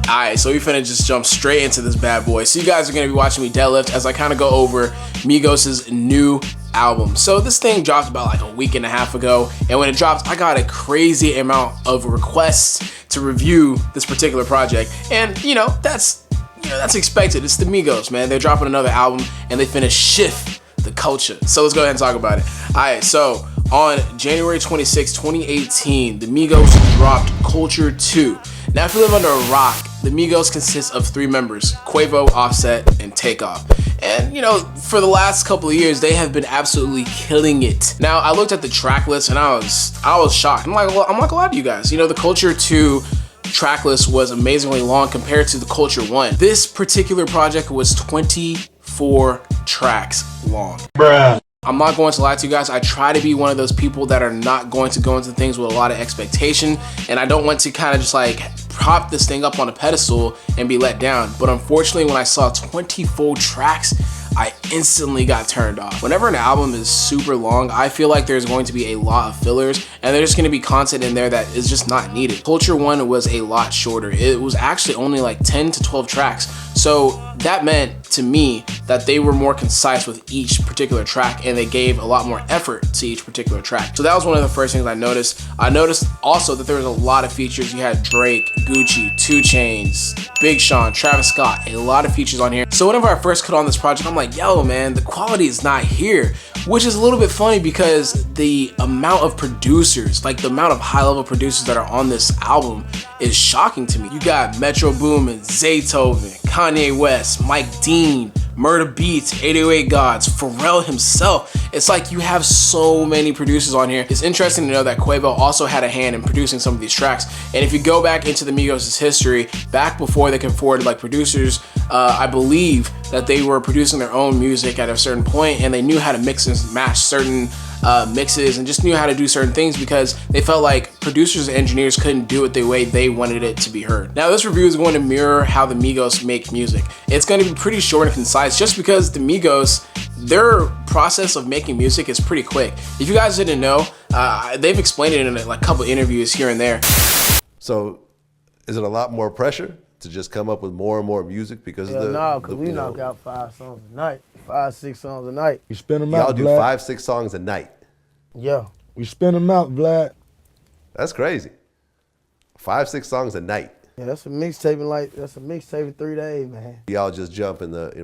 Alright, so we finna just jump straight into this bad boy. So you guys are gonna be watching me deadlift as I kind of go over Migos' new album. So this thing dropped about like a week and a half ago, and when it dropped, I got a crazy amount of requests to review this particular project. And that's expected. It's the Migos, man. They're dropping another album and they finna shift the culture. So let's go ahead and talk about it. Alright, so on January 26, 2018, the Migos dropped Culture 2. Now, if you live under a rock, the Migos consists of 3 members, Quavo, Offset, and Takeoff. And, for the last couple of years, they have been absolutely killing it. Now, I looked at the track list and I was shocked. I'm like a lot of you guys. The Culture 2 track list was amazingly long compared to the Culture 1. This particular project was 24 tracks long. Bruh. I'm not going to lie to you guys. I try to be one of those people that are not going to go into things with a lot of expectation, and I don't want to kind of just like prop this thing up on a pedestal and be let down. But unfortunately, when I saw 24 tracks, I instantly got turned off. Whenever an album is super long, I feel like there's going to be a lot of fillers, and there's going to be content in there that is just not needed. Culture 1 was a lot shorter. It was actually only like 10 to 12 tracks. So that meant to me that they were more concise with each particular track, and they gave a lot more effort to each particular track. So that was one of the first things I noticed. I noticed also that there was a lot of features. You had Drake, Gucci, 2 Chainz, Big Sean, Travis Scott, a lot of features on here. So whenever I first cut on this project, I'm like, yo man, the quality is not here, which is a little bit funny because the amount of producers, like the amount of high level producers that are on this album is shocking to me. You got Metro Boomin, Zaytoven, Kanye West, Mike Dean, Murder Beats, 808 Gods, Pharrell himself. It's like you have so many producers on here. It's interesting to know that Quavo also had a hand in producing some of these tracks. And if you go back into the Migos' history, back before they could afford like producers, I believe that they were producing their own music at a certain point, and they knew how to mix and match certain mixes and just knew how to do certain things because they felt like producers and engineers couldn't do it the way they wanted it to be heard. Now this review is going to mirror how the Migos make music. It's going to be pretty short and concise just because the Migos, their process of making music is pretty quick. If you guys didn't know, they've explained it in like a couple interviews here and there. So is it a lot more pressure to just come up with more and more music because of the... No, because we knock out 5 songs a night, 5, 6 songs a night. You spin them out, Y'all do Vlad. 5, 6 songs a night. Yeah. We spin them out, Vlad. That's crazy. 5, 6 songs a night. Yeah, that's a mixtape in 3 days, man. Y'all just jump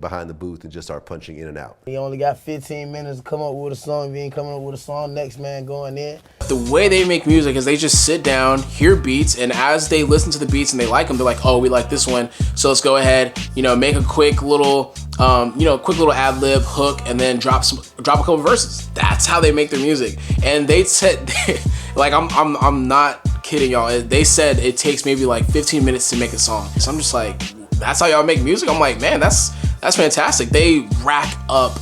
behind the booth and just start punching in and out. He only got 15 minutes to come up with a song. If he ain't coming up with a song, next man going in. The way they make music is they just sit down, hear beats, and as they listen to the beats and they like them, they're like, oh, we like this one, so let's go ahead, make a quick little ad lib hook, and then drop a couple verses. That's how they make their music. And they said, like, I'm not kidding y'all. They said it takes maybe like 15 minutes to make a song. So I'm just like, that's how y'all make music? I'm like, man, that's fantastic. They rack up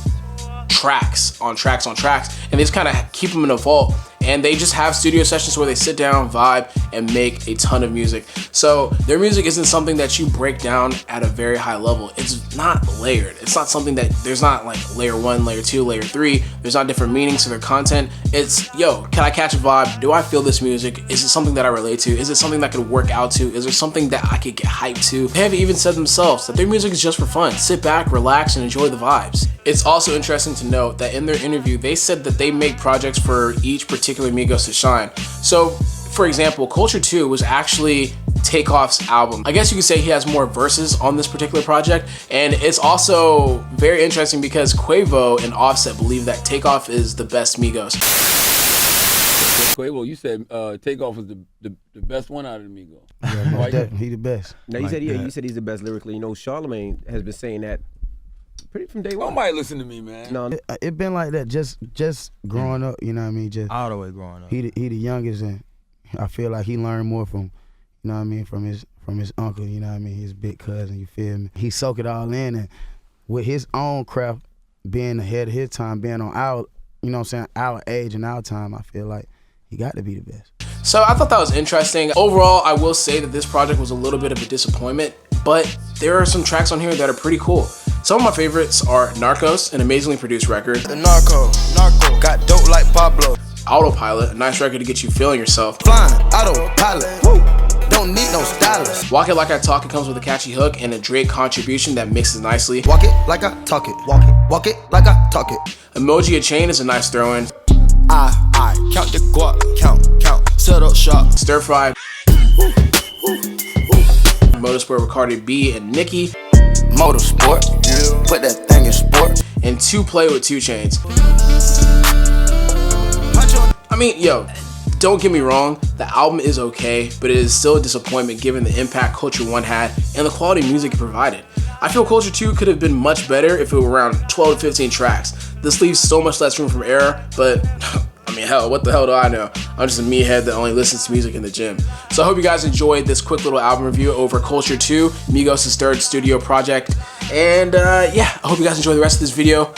tracks on tracks on tracks, and they just kind of keep them in a vault. And they just have studio sessions where they sit down, vibe, and make a ton of music. So their music isn't something that you break down at a very high level. It's not layered. It's not something that there's not like layer 1, layer 2, layer 3. There's not different meanings to their content. It's, yo, can I catch a vibe? Do I feel this music? Is it something that I relate to? Is it something that I could work out to? Is there something that I could get hyped to? They have even said themselves that their music is just for fun. Sit back, relax, and enjoy the vibes. It's also interesting to note that in their interview, they said that they make projects for each particular Migos to shine. So, for example, Culture 2 was actually Takeoff's album. I guess you could say he has more verses on this particular project, and it's also very interesting because Quavo and Offset believe that Takeoff is the best Migos. Quavo, you said Takeoff was the best one out of the Migos. Yeah, he the best. Now you said he's the best lyrically. Charlemagne has been saying that pretty from day one. Somebody listen to me, man. No, it been like that just growing up. You know what I mean? Just all the way growing up. He the youngest, and I feel like he learned more from, you know what I mean, from his uncle. You know what I mean, his big cousin. You feel me? He soaked it all in, and with his own craft being ahead of his time, being on our, you know what I'm saying, our age and our time, I feel like he got to be the best. So I thought that was interesting. Overall, I will say that this project was a little bit of a disappointment, but there are some tracks on here that are pretty cool. Some of my favorites are Narcos, an amazingly produced record. The Narco, got dope like Pablo. Autopilot, a nice record to get you feeling yourself. Flying, autopilot, woo, don't need no stylist. Walk It Like I Talk It comes with a catchy hook and a Drake contribution that mixes nicely. Walk it like I talk it. Walk it like I talk it. Emoji a Chain is a nice throw-in. I count the guap, count, set up shop. Stir Fry. Motorsport with Cardi B and Nicki. Motorsport, put that thing in sport. And 2 Play with 2 Chainz. I mean, yo, don't get me wrong, the album is okay, but it is still a disappointment given the impact Culture 1 had and the quality music it provided. I feel Culture 2 could have been much better if it were around 12 to 15 tracks. This leaves so much less room for error, but I mean, hell, what the hell do I know? I'm just a meathead that only listens to music in the gym. So I hope you guys enjoyed this quick little album review over Culture 2, Migos' 3rd studio project. And yeah, I hope you guys enjoy the rest of this video.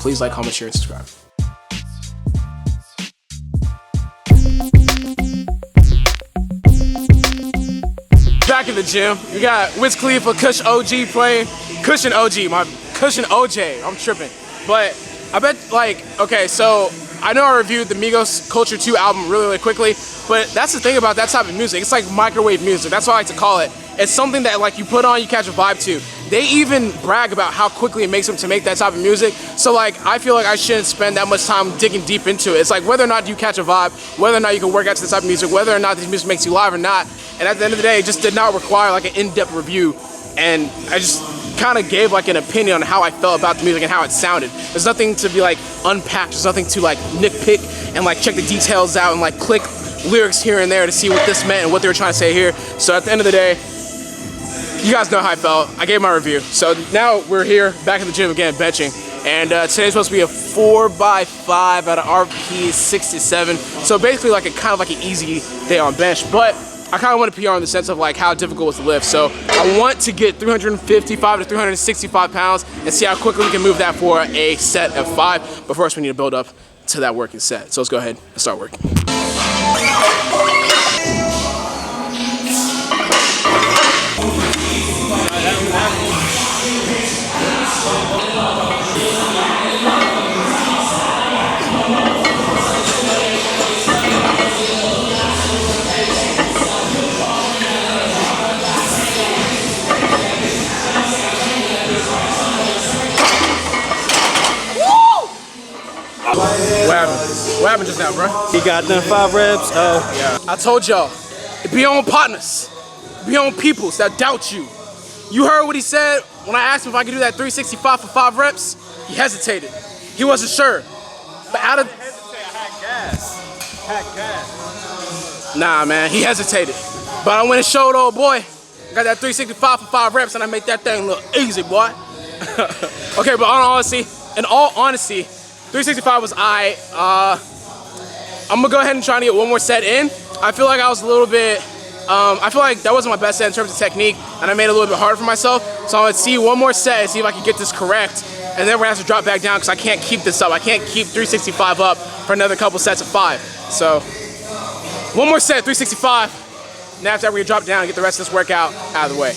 Please like, comment, share, and subscribe. Back in the gym, we got Wiz Khalifa, Kush OG playing. Cushion OG, my Cushion OJ, I'm tripping. But I bet, like, okay, so I know I reviewed the Migos Culture 2 album really quickly, but that's the thing about that type of music. It's like microwave music. That's what I like to call it. It's something that like you put on, you catch a vibe to. They even brag about how quickly it makes them to make that type of music. So like, I feel like I shouldn't spend that much time digging deep into it. It's like whether or not you catch a vibe, whether or not you can work out to this type of music, whether or not this music makes you live or not. And at the end of the day, it just did not require like an in-depth review. And I just kind of gave like an opinion on how I felt about the music and how it sounded. There's nothing to be like unpacked. There's nothing to like nitpick and like check the details out and like click lyrics here and there to see what this meant and what they were trying to say here. So at the end of the day, you guys know how I felt. I gave my review. So now we're here back in the gym again, benching. And today's supposed to be a 4x5 out of RP 67. So basically like a kind of like an easy day on bench. But I kind of want to PR in the sense of like how difficult it was to lift. So I want to get 355 to 365 pounds and see how quickly we can move that for a set of 5. But first we need to build up to that working set. So let's go ahead and start working. What happened just now, bro? He got done 5 reps. Yeah. I told y'all, it be on partners, be on peoples that doubt you. You heard what he said when I asked him if I could do that 365 for 5 reps? He hesitated. He wasn't sure. But out of... I had gas. Nah, man, he hesitated. But I went and showed old boy. I got that 365 for 5 reps and I made that thing look easy, boy. Okay, but in all honesty, 365 was I'm gonna go ahead and try to get one more set in. I feel like I was a little bit, I feel like that wasn't my best set in terms of technique, and I made it a little bit harder for myself. So I'm gonna see one more set and see if I can get this correct, and then we're gonna have to drop back down because I can't keep this up. I can't keep 365 up for another couple sets of 5. So one more set, 365. And after that, we're gonna drop down and get the rest of this workout out of the way.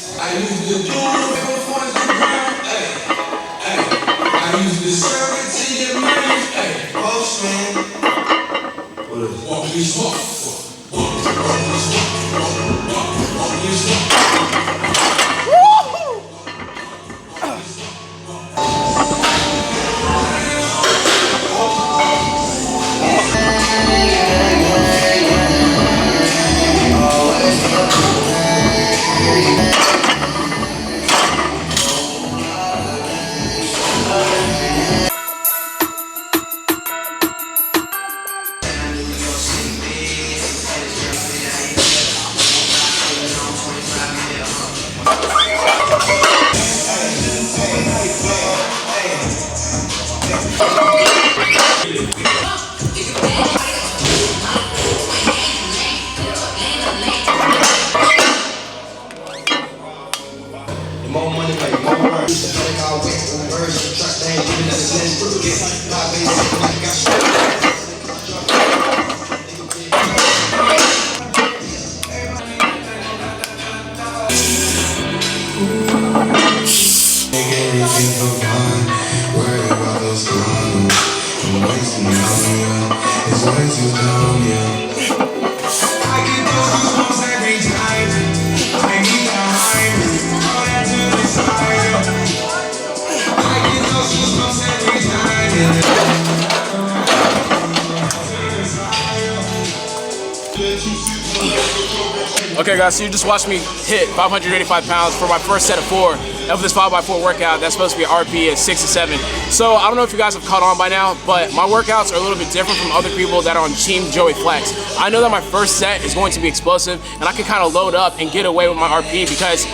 Okay guys, so you just watched me hit 585 pounds for my first set of 4 of this 5x4 workout. That's supposed to be an RP at 6 to 7. So I don't know if you guys have caught on by now, but my workouts are a little bit different from other people that are on Team Joey Flex. I know that my first set is going to be explosive, and I can kind of load up and get away with my RP because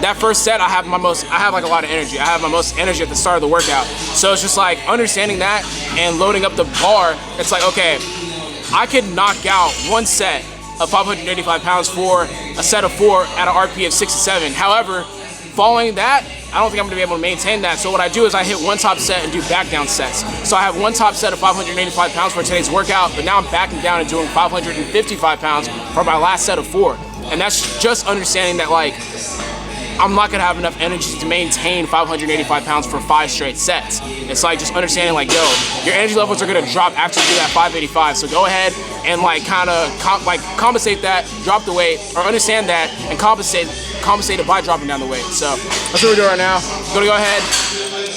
that first set I have like a lot of energy. I have my most energy at the start of the workout. So it's just like understanding that and loading up the bar. It's like, okay, I could knock out one set of 585 pounds for a set of 4 at an RP of 6 to 7. However, following that, I don't think I'm gonna be able to maintain that. So what I do is I hit one top set and do back down sets. So I have one top set of 585 pounds for today's workout, but now I'm backing down and doing 555 pounds for my last set of 4. And that's just understanding that like, I'm not gonna have enough energy to maintain 585 pounds for 5 straight sets. It's like just understanding like, yo, your energy levels are gonna drop after you do that 585. So go ahead and like kind of compensate that, drop the weight, or understand that and compensate it by dropping down the weight. So that's what we're doing right now. Gonna go ahead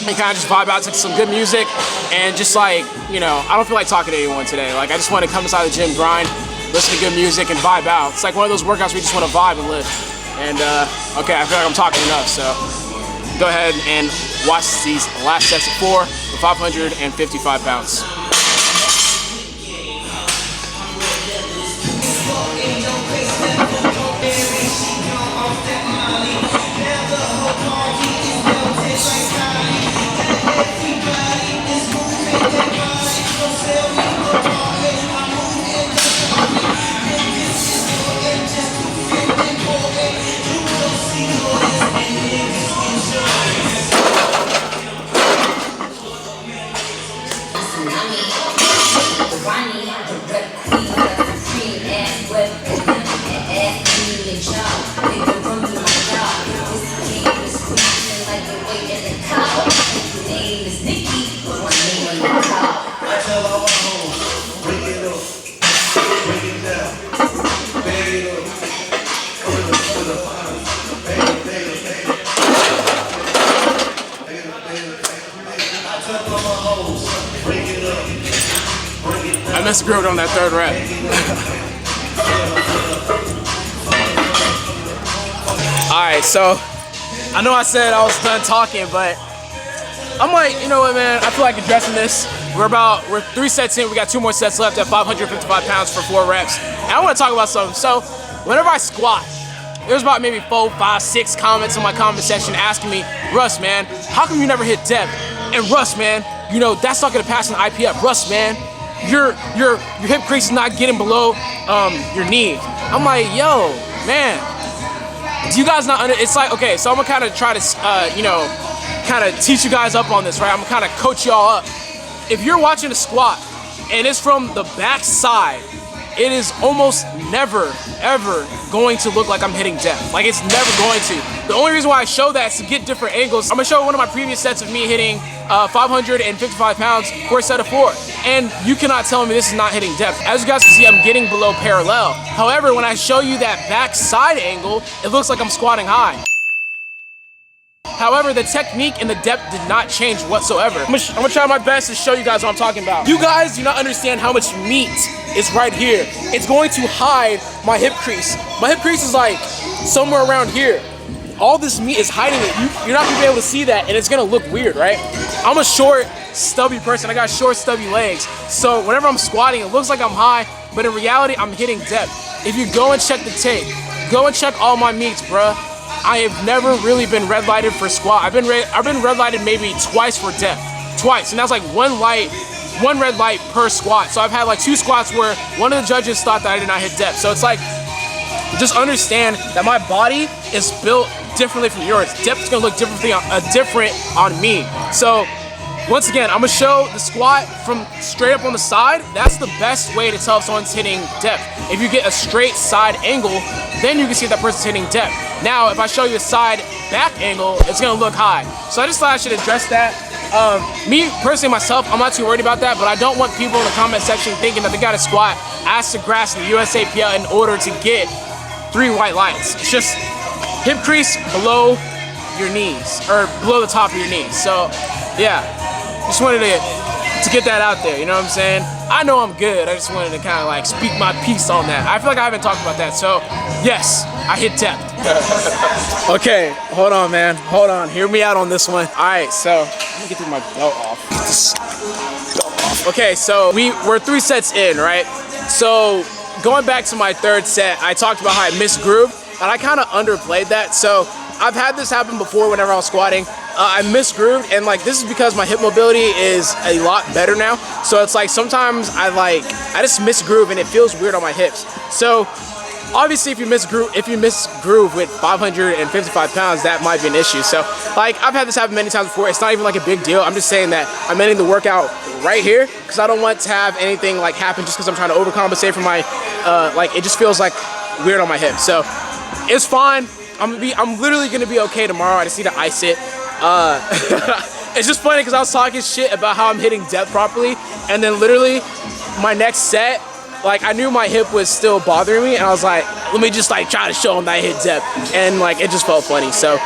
and kind of just vibe out to some good music and just like, you know, I don't feel like talking to anyone today. Like I just want to come inside the gym, grind, listen to good music and vibe out. It's like one of those workouts where you just want to vibe and live. And okay, I feel like I'm talking enough, so go ahead and watch these last sets of 4 for 555 pounds. I misgrew on that 3rd rep. Alright, so I know I said I was done talking, but I'm like, you know what, man, I feel like addressing this. We're 3 sets in, we got 2 more sets left at 555 pounds for 4 reps. And I want to talk about something. So whenever I squat, there's about maybe 4, 5, 6 comments in my comment section asking me, Russ, man, how come you never hit depth? And Russ, man, you know, that's not gonna pass an IPF. Russ, man, your hip crease is not getting below your knee. I'm like, yo, man, do you guys not it's like, okay, so I'm gonna kind of try to, you know, kind of teach you guys up on this, right? I'm gonna kind of coach y'all up. If you're watching a squat and it's from the back side, it is almost never, ever going to look like I'm hitting depth. Like, it's never going to. The only reason why I show that is to get different angles. I'm gonna show one of my previous sets of me hitting 555 pounds for a set of 4. And you cannot tell me this is not hitting depth. As you guys can see, I'm getting below parallel. However, when I show you that back side angle, it looks like I'm squatting high. However, the technique and the depth did not change whatsoever. I'm gonna try my best to show you guys what I'm talking about. You guys do not understand how much meat is right here. It's going to hide my hip crease. My hip crease is like somewhere around here. All this meat is hiding it. You're not gonna be able to see that, and it's gonna look weird, right? I'm a short, stubby person. I got short, stubby legs. So whenever I'm squatting, it looks like I'm high, but in reality, I'm hitting depth. If you go and check the tape, go and check all my meets, bruh. I have never really been red lighted for squat. I've been red lighted maybe twice for depth. Twice, and that's like one red light per squat. So I've had like 2 squats where one of the judges thought that I did not hit depth. So it's like, just understand that my body is built differently from yours. Depth is gonna look different on me. So once again, I'm gonna show the squat from straight up on the side. That's the best way to tell if someone's hitting depth. If you get a straight side angle, then you can see if that person's hitting depth. Now, if I show you a side back angle, it's gonna look high. So I just thought I should address that. Me, personally, myself, I'm not too worried about that, but I don't want people in the comment section thinking that they gotta squat ass to grass in the USAPL in order to get 3 white lines. It's just hip crease below your knees, or below the top of your knees. So, yeah, just wanted to get that out there, you know what I'm saying? I know I'm good, I just wanted to kind of like speak my piece on that. I feel like I haven't talked about that, so yes, I hit depth. Okay, hold on, man. Hold on. Hear me out on this one. All right, so let me get my belt off. Okay, so we're 3 sets in, right? So going back to my 3rd set, I talked about how I missed groove, and I kind of underplayed that. So I've had this happen before whenever I was squatting. I misgrooved, and like this is because my hip mobility is a lot better now. So it's like sometimes I just misgroove and it feels weird on my hips. So obviously if you misgroove with 555 pounds, that might be an issue. So like I've had this happen many times before. It's not even like a big deal. I'm just saying that I'm ending the workout right here because I don't want to have anything like happen just because I'm trying to overcompensate for my like it just feels like weird on my hip. So it's fine. I'm literally gonna be okay tomorrow. I just need to ice it. It's just funny because I was talking shit about how I'm hitting depth properly, and then literally my next set, like I knew my hip was still bothering me, and I was like, let me just like try to show him that I hit depth, and like it just felt funny. So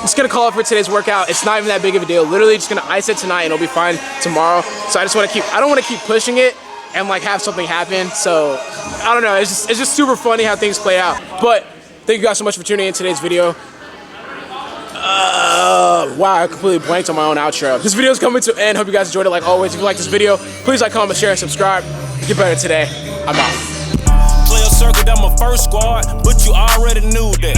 just gonna call it for today's workout. It's not even that big of a deal. Literally just gonna ice it tonight, and it'll be fine tomorrow. So I don't want to keep pushing it and like have something happen. So I don't know. It's just super funny how things play out. But thank you guys so much for tuning in today's video. Wow, I completely blanked on my own outro. This video is coming to an end. Hope you guys enjoyed it like always. If you like this video, please like, comment, share, and subscribe. Get better today. I'm out. Play a circle, that my first squad, but you already knew that.